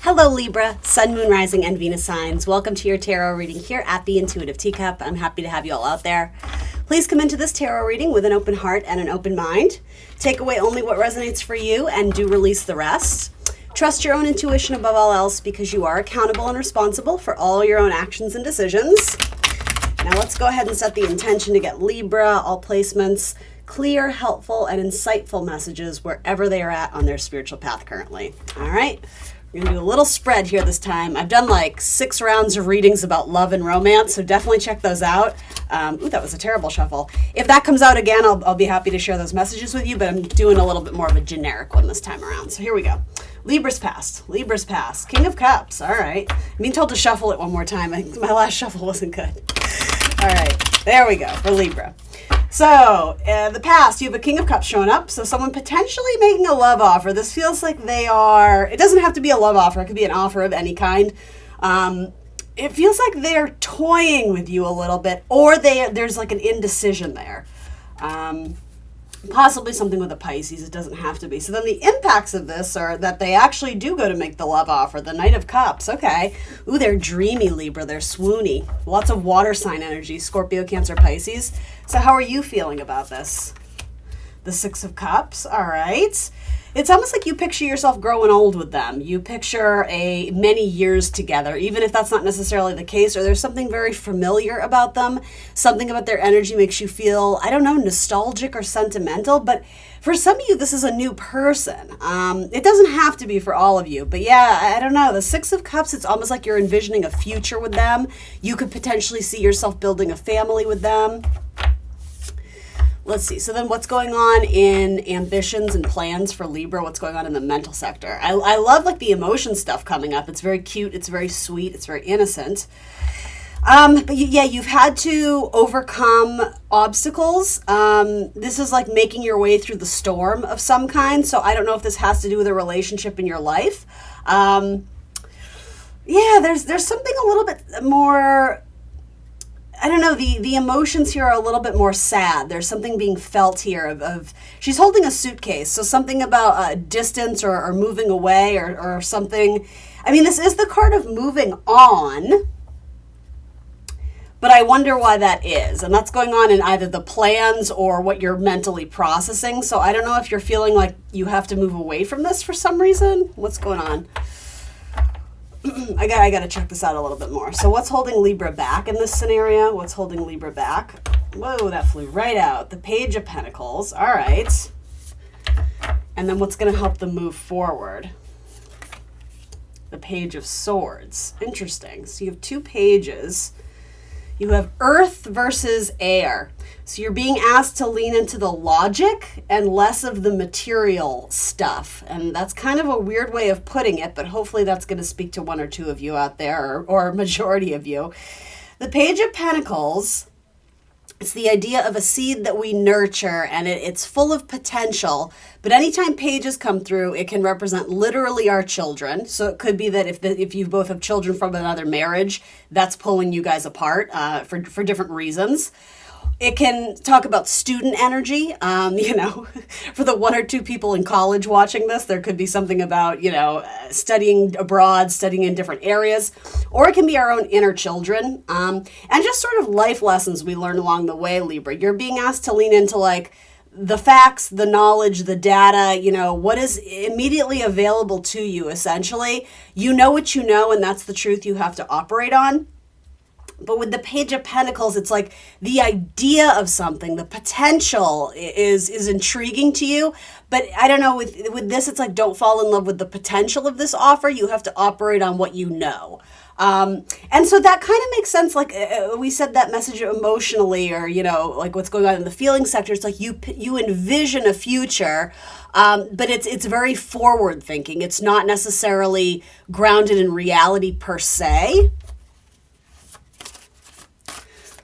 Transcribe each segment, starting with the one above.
Hello Libra, Sun, Moon, Rising, and Venus signs. Welcome to your tarot reading here at the Intuitive Teacup. I'm happy to have you all out there. Please come into this tarot reading with an open heart and an open mind. Take away only what resonates for you and do release the rest. Trust your own intuition above all else because you are accountable and responsible for all your own actions and decisions. Now let's go ahead and set the intention to get Libra, all placements, clear, helpful, and insightful messages wherever they are at on their spiritual path currently. All right. We're going to do a little spread here this time. I've done like 6 rounds of readings about love and romance, so definitely check those out. Ooh, that was a terrible shuffle. If that comes out again, I'll be happy to share those messages with you, but I'm doing a little bit more of a generic one this time around. So here we go. Libra's past. Libra's past. King of Cups. All right. I'm being told to shuffle it one more time. I think my last shuffle wasn't good. All right. There we go for Libra. So, the past, you have a King of Cups showing up. So someone potentially making a love offer. This feels like they are, it doesn't have to be a love offer. It could be an offer of any kind. It feels like they're toying with you a little bit, or there's like an indecision there. Possibly something with a Pisces. It doesn't have to be. So then the impacts of this are that they actually do go to make the love offer. The Knight of Cups. Okay. Ooh, they're dreamy, Libra. They're swoony. Lots of water sign energy. Scorpio, Cancer, Pisces. So how are you feeling about this? The Six of Cups. All right. It's almost like you picture yourself growing old with them. You picture many years together, even if that's not necessarily the case, or there's something very familiar about them. Something about their energy makes you feel, I don't know, nostalgic or sentimental. But for some of you, this is a new person. It doesn't have to be for all of you. But yeah, I don't know. The Six of Cups, it's almost like you're envisioning a future with them. You could potentially see yourself building a family with them. Let's see. So then what's going on in ambitions and plans for Libra? What's going on in the mental sector? I love like the emotion stuff coming up. It's very cute. It's very sweet. It's very innocent. But yeah, you've had to overcome obstacles. This is like making your way through the storm of some kind. So I don't know if this has to do with a relationship in your life. Yeah, there's something a little bit more, I don't know, the emotions here are a little bit more sad. There's something being felt here of she's holding a suitcase. So something about distance or moving away or something. I mean, this is the card of moving on, but I wonder why that is. And that's going on in either the plans or what you're mentally processing. So I don't know if you're feeling like you have to move away from this for some reason. What's going on? I got to check this out a little bit more. So what's holding Libra back in this scenario? What's holding Libra back? Whoa, that flew right out. The Page of Pentacles. All right. And then what's going to help them move forward? The Page of Swords. Interesting. So you have 2 pages. You have Earth versus Air. So you're being asked to lean into the logic and less of the material stuff. And that's kind of a weird way of putting it, but hopefully that's going to speak to 1 or 2 of you out there, or a majority of you. The Page of Pentacles, it's the idea of a seed that we nurture, and it's full of potential. But anytime pages come through, it can represent literally our children. So it could be that if you both have children from another marriage, that's pulling you guys apart for different reasons. It can talk about student energy. For the 1 or 2 people in college watching this, there could be something about, studying abroad, studying in different areas, or it can be our own inner children. And just sort of life lessons we learn along the way, Libra. You're being asked to lean into like the facts, the knowledge, the data, what is immediately available to you, essentially. You know what you know, and that's the truth you have to operate on. But with the Page of Pentacles, it's like the idea of something, the potential is intriguing to you. But I don't know, with this, it's like don't fall in love with the potential of this offer. You have to operate on what you know. And so that kind of makes sense. Like we said, that message emotionally, or, like what's going on in the feeling sector. It's like you envision a future, but it's very forward thinking. It's not necessarily grounded in reality per se.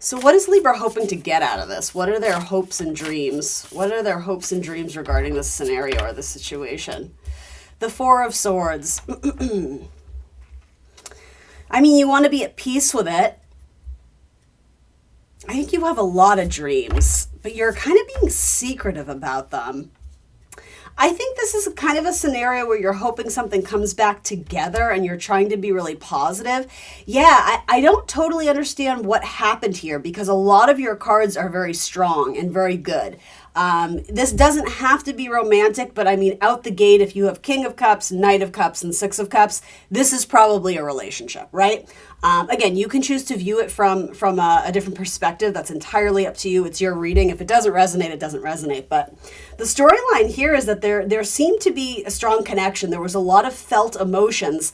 So what is Libra hoping to get out of this? What are their hopes and dreams? What are their hopes and dreams regarding this scenario or this situation? The 4 of Swords. I mean, you want to be at peace with it. I think you have a lot of dreams, but you're kind of being secretive about them. I think this is kind of a scenario where you're hoping something comes back together and you're trying to be really positive. Yeah, I don't totally understand what happened here because a lot of your cards are very strong and very good. This doesn't have to be romantic, but I mean, out the gate, if you have King of Cups, Knight of Cups, and Six of Cups, this is probably a relationship, right? Again, you can choose to view it from a different perspective. That's entirely up to you. It's your reading. If it doesn't resonate, it doesn't resonate. But the storyline here is that there seemed to be a strong connection. There was a lot of felt emotions.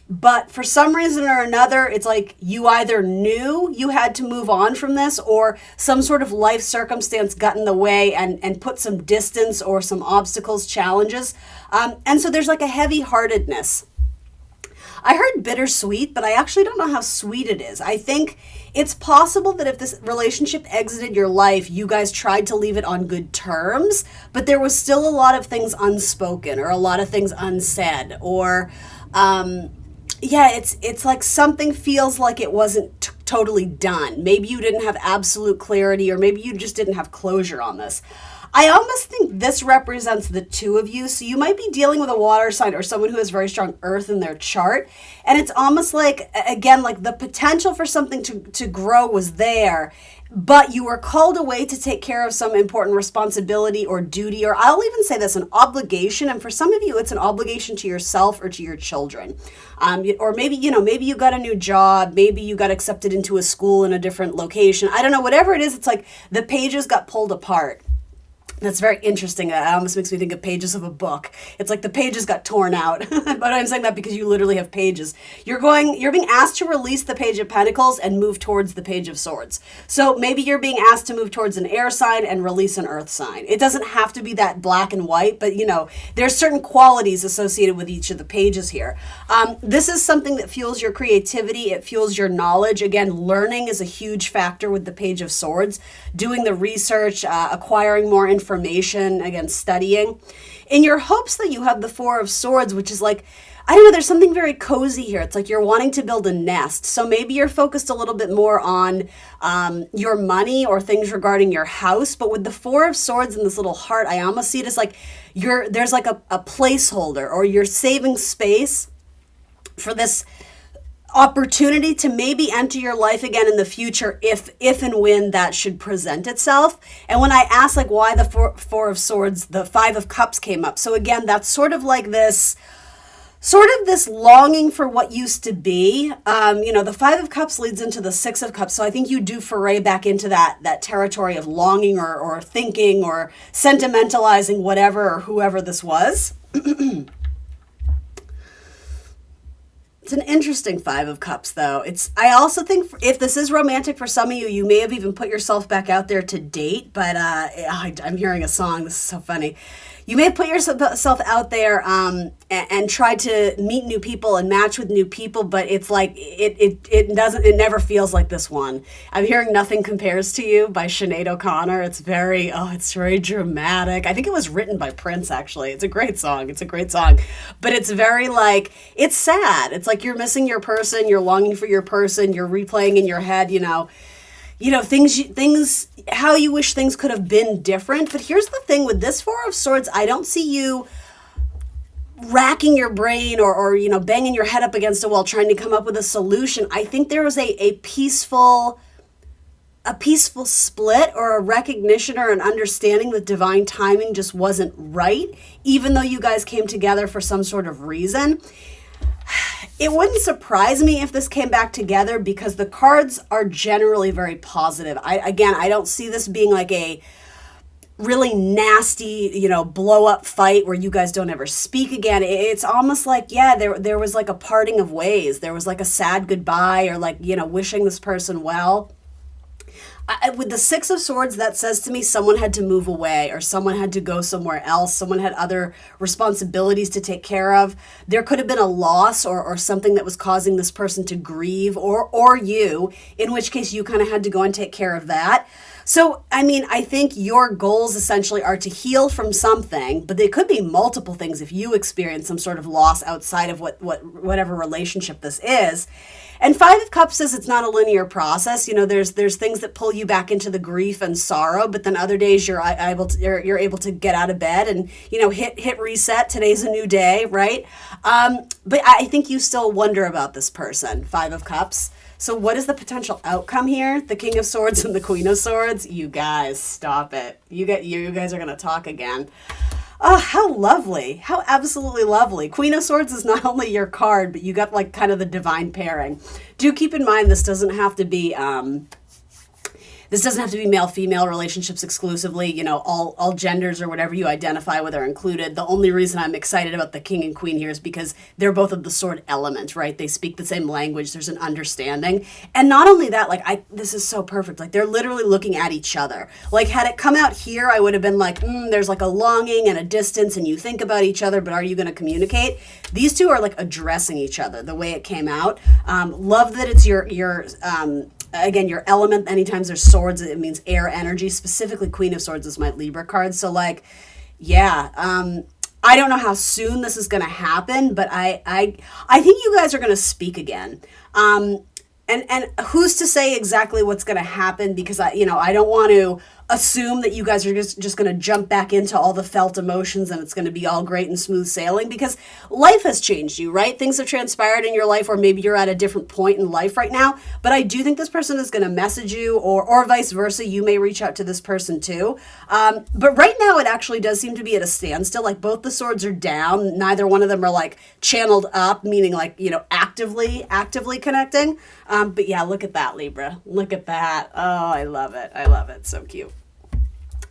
But for some reason or another, it's like you either knew you had to move on from this or some sort of life circumstance got in the way and put some distance or some obstacles, challenges. And so there's like a heavy-heartedness. I heard bittersweet, but I actually don't know how sweet it is. I think it's possible that if this relationship exited your life, you guys tried to leave it on good terms, but there was still a lot of things unspoken or a lot of things unsaid or... yeah, it's like something feels like it wasn't totally done. Maybe you didn't have absolute clarity or maybe you just didn't have closure on this. I almost think this represents the two of you. So you might be dealing with a water sign or someone who has very strong earth in their chart. And it's almost like, again, like the potential for something to grow was there, but you were called away to take care of some important responsibility or duty, or I'll even say this, an obligation. And for some of you, it's an obligation to yourself or to your children. Or maybe, maybe you got a new job, maybe you got accepted into a school in a different location. I don't know, whatever it is, it's like the pages got pulled apart. That's very interesting. It almost makes me think of pages of a book. It's like the pages got torn out. But I'm saying that because you literally have pages. You're being asked to release the Page of Pentacles and move towards the Page of Swords. So maybe you're being asked to move towards an air sign and release an earth sign. It doesn't have to be that black and white, but there's certain qualities associated with each of the pages here. This is something that fuels your creativity. It fuels your knowledge. Again, learning is a huge factor with the Page of Swords. Doing the research, acquiring more information, again, studying. In your hopes that you have the Four of Swords, which is like, I don't know, there's something very cozy here. It's like you're wanting to build a nest. So maybe you're focused a little bit more on your money or things regarding your house. But with the Four of Swords and this little heart, I almost see it as like there's like a placeholder or you're saving space for this opportunity to maybe enter your life again in the future if and when that should present itself. And when I asked like why the four of Swords, the Five of Cups came up. So again, that's sort of this longing for what used to be. The Five of Cups leads into the Six of Cups. So I think you do foray back into that territory of longing or thinking or sentimentalizing whatever or whoever this was. It's an interesting Five of Cups, though. I also think if this is romantic for some of you, you may have even put yourself back out there to date, but I'm hearing a song. This is so funny. You may have put yourself out there and tried to meet new people and match with new people, but it's like it never feels like this one. I'm hearing Nothing Compares to You by Sinead O'Connor. It's very dramatic. I think it was written by Prince, actually. It's a great song. But it's very it's sad. It's like you're missing your person, you're longing for your person, you're replaying in your head, things, how you wish things could have been different. But here's the thing with this Four of Swords, I don't see you racking your brain or banging your head up against a wall trying to come up with a solution. I think there was a peaceful split or a recognition or an understanding that divine timing just wasn't right, even though you guys came together for some sort of reason. It wouldn't surprise me if this came back together because the cards are generally very positive. I don't see this being like a really nasty, blow up fight where you guys don't ever speak again. It's almost like, there was like a parting of ways. There was like a sad goodbye or wishing this person well. With the Six of Swords, that says to me someone had to move away or someone had to go somewhere else. Someone had other responsibilities to take care of. There could have been a loss or something that was causing this person to grieve or you, in which case you kind of had to go and take care of that. So, I mean, I think your goals essentially are to heal from something, but they could be multiple things if you experience some sort of loss outside of whatever relationship this is. And Five of Cups says it's not a linear process. You know, there's things that pull you back into the grief and sorrow, but then other days you're able to get out of bed and, you know, hit reset. Today's a new day, right? But I think you still wonder about this person, Five of Cups. So what is the potential outcome here? The King of Swords and the Queen of Swords? You guys, stop it. You guys are going to talk again. Oh, how lovely. How absolutely lovely. Queen of Swords is not only your card, but you got like kind of the divine pairing. Do keep in mind this doesn't have to be male-female relationships exclusively. You know, all genders or whatever you identify with are included. The only reason I'm excited about the king and queen here is because they're both of the sword element, right? They speak the same language. There's an understanding. And not only that, this is so perfect. Like, they're literally looking at each other. Like, had it come out here, I would have been like, there's like a longing and a distance, and you think about each other, but are you going to communicate? These two are like addressing each other the way it came out. Love that it's your again, your element. Anytime there's swords, it means air energy. Specifically, Queen of Swords is my Libra card. So, like, yeah, I don't know how soon this is going to happen, but I think you guys are going to speak again. And who's to say exactly what's going to happen? Because I don't want to assume that you guys are just going to jump back into all the felt emotions and it's going to be all great and smooth sailing, because life has changed you, right? Things have transpired in your life, or maybe you're at a different point in life right now. But I do think this person is going to message you, or vice versa. You may reach out to this person too. But right now it actually does seem to be at a standstill. Like, both the swords are down. Neither one of them are like channeled up, meaning like, actively connecting. But yeah, look at that, Libra. Look at that. Oh, I love it. I love it. So cute.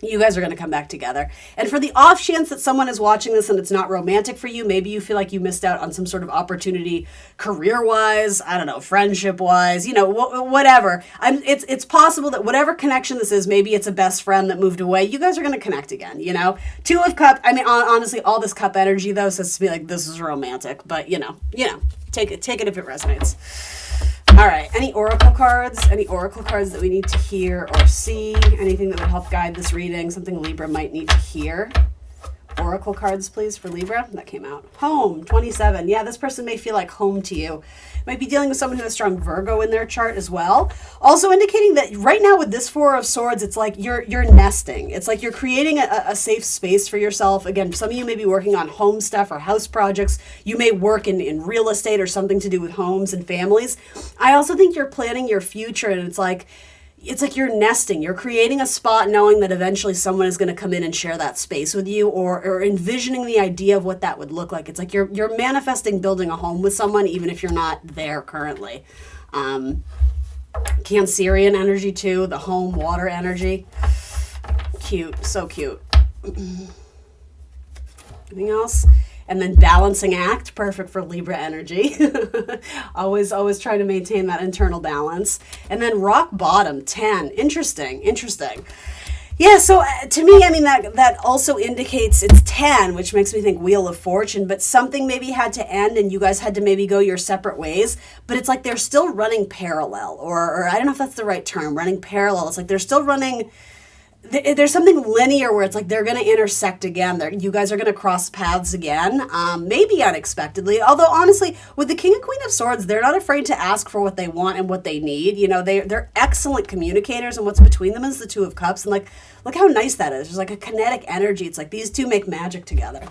You guys are going to come back together. And for the off chance that someone is watching this and it's not romantic for you, maybe you feel like you missed out on some sort of opportunity career-wise, I don't know, friendship-wise, whatever. It's possible that whatever connection this is, maybe it's a best friend that moved away, you guys are going to connect again, Two of Cups, I mean, honestly, all this cup energy, though, says to me like this is romantic, but, take it if it resonates. All right, any oracle cards that we need to hear or see, anything that would help guide this reading, something Libra might need to hear? Oracle cards, please, for Libra. That came out. Home, 27. Yeah, this person may feel like home to you. Might be dealing with someone who has strong Virgo in their chart as well. Also indicating that right now with this Four of Swords, it's like you're nesting. It's like you're creating a safe space for yourself. Again, some of you may be working on home stuff or house projects. You may work in real estate or something to do with homes and families. I also think you're planning your future, and it's like you're nesting. You're creating a spot knowing that eventually someone is going to come in and share that space with you, or envisioning the idea of what that would look like. It's like you're manifesting building a home with someone, even if you're not there currently. Cancerian energy too, the home water energy. Cute, so cute. Anything else? And then balancing act, perfect for Libra energy. always try to maintain that internal balance. And then rock bottom, 10. Interesting. Yeah, so to me, I mean, that also indicates it's 10, which makes me think Wheel of Fortune, but something maybe had to end and you guys had to maybe go your separate ways, but it's like they're still running parallel, or I don't know if that's the right term, running parallel. It's like they're still running. There's something linear where it's like they're going to intersect again. You guys are going to cross paths again, maybe unexpectedly. Although, honestly, with the King and Queen of Swords, they're not afraid to ask for what they want and what they need. They're excellent communicators, and what's between them is the Two of Cups. And, like, look how nice that is. There's, like, a kinetic energy. It's like these two make magic together.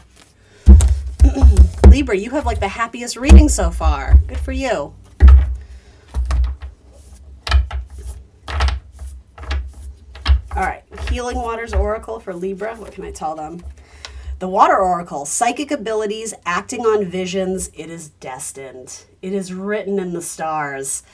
Libra, you have, like, the happiest reading so far. Good for you. All right, Healing Waters Oracle for Libra. What can I tell them? The Water Oracle, psychic abilities, acting on visions. It is destined. It is written in the stars.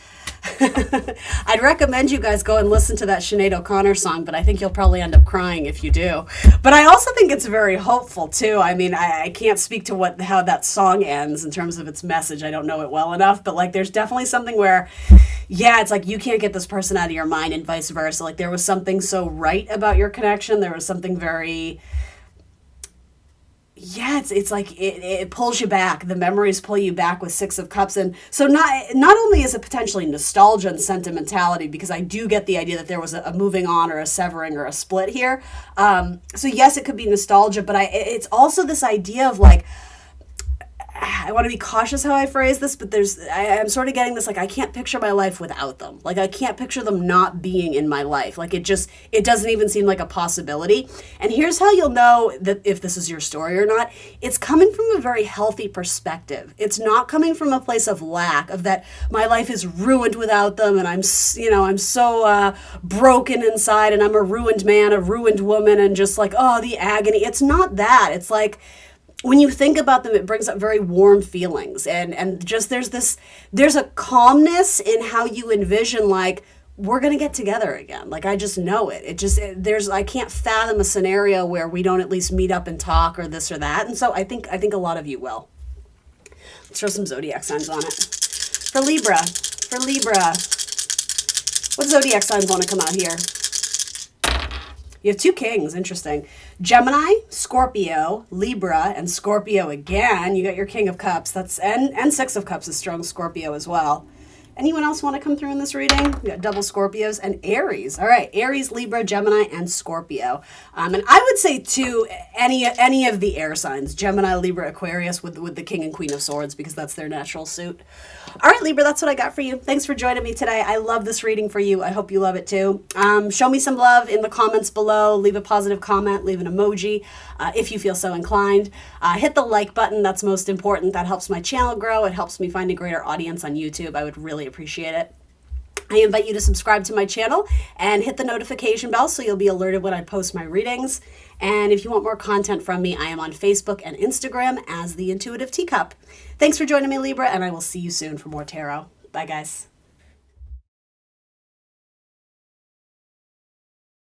I'd recommend you guys go and listen to that Sinead O'Connor song, but I think you'll probably end up crying if you do. But I also think it's very hopeful too. I mean, I can't speak to how that song ends in terms of its message. I don't know it well enough, but like there's definitely something where, yeah, it's like you can't get this person out of your mind and vice versa. Like there was something so right about your connection. There was something very... Yeah, it's like it pulls you back. The memories pull you back with Six of Cups. And so not only is it potentially nostalgia and sentimentality, because I do get the idea that there was a moving on or a severing or a split here. So yes, it could be nostalgia, but it's also this idea of like, I want to be cautious how I phrase this, but I'm sort of getting this, like, I can't picture my life without them. Like, I can't picture them not being in my life. Like, it doesn't even seem like a possibility. And here's how you'll know that if this is your story or not. It's coming from a very healthy perspective. It's not coming from a place of lack, of that my life is ruined without them, and I'm so broken inside, and I'm a ruined man, a ruined woman, and just like, oh, the agony. It's not that. It's like, when you think about them, it brings up very warm feelings, and just there's a calmness in how you envision, like, we're gonna get together again. Like, I just know it. I can't fathom a scenario where we don't at least meet up and talk or this or that. And so I think a lot of you will. Let's throw some zodiac signs on it. For Libra, what zodiac signs want to come out here? You have two kings, interesting. Gemini, Scorpio, Libra, and Scorpio again. You got your King of Cups. And Six of Cups is strong Scorpio as well. Anyone else want to come through in this reading? We got double Scorpios and Aries. All right, Aries, Libra, Gemini, and Scorpio. And I would say too, any of the air signs, Gemini, Libra, Aquarius, with the King and Queen of Swords, because that's their natural suit. All right, Libra, that's what I got for you. Thanks for joining me today. I love this reading for you. I hope you love it too. Show me some love in the comments below. Leave a positive comment. Leave an emoji if you feel so inclined. Hit the like button. That's most important. That helps my channel grow. It helps me find a greater audience on YouTube. I would really appreciate it. I invite you to subscribe to my channel and hit the notification bell so you'll be alerted when I post my readings. And if you want more content from me, I am on Facebook and Instagram as The Intuitive Teacup. Thanks for joining me, Libra, and I will see you soon for more tarot. Bye, guys.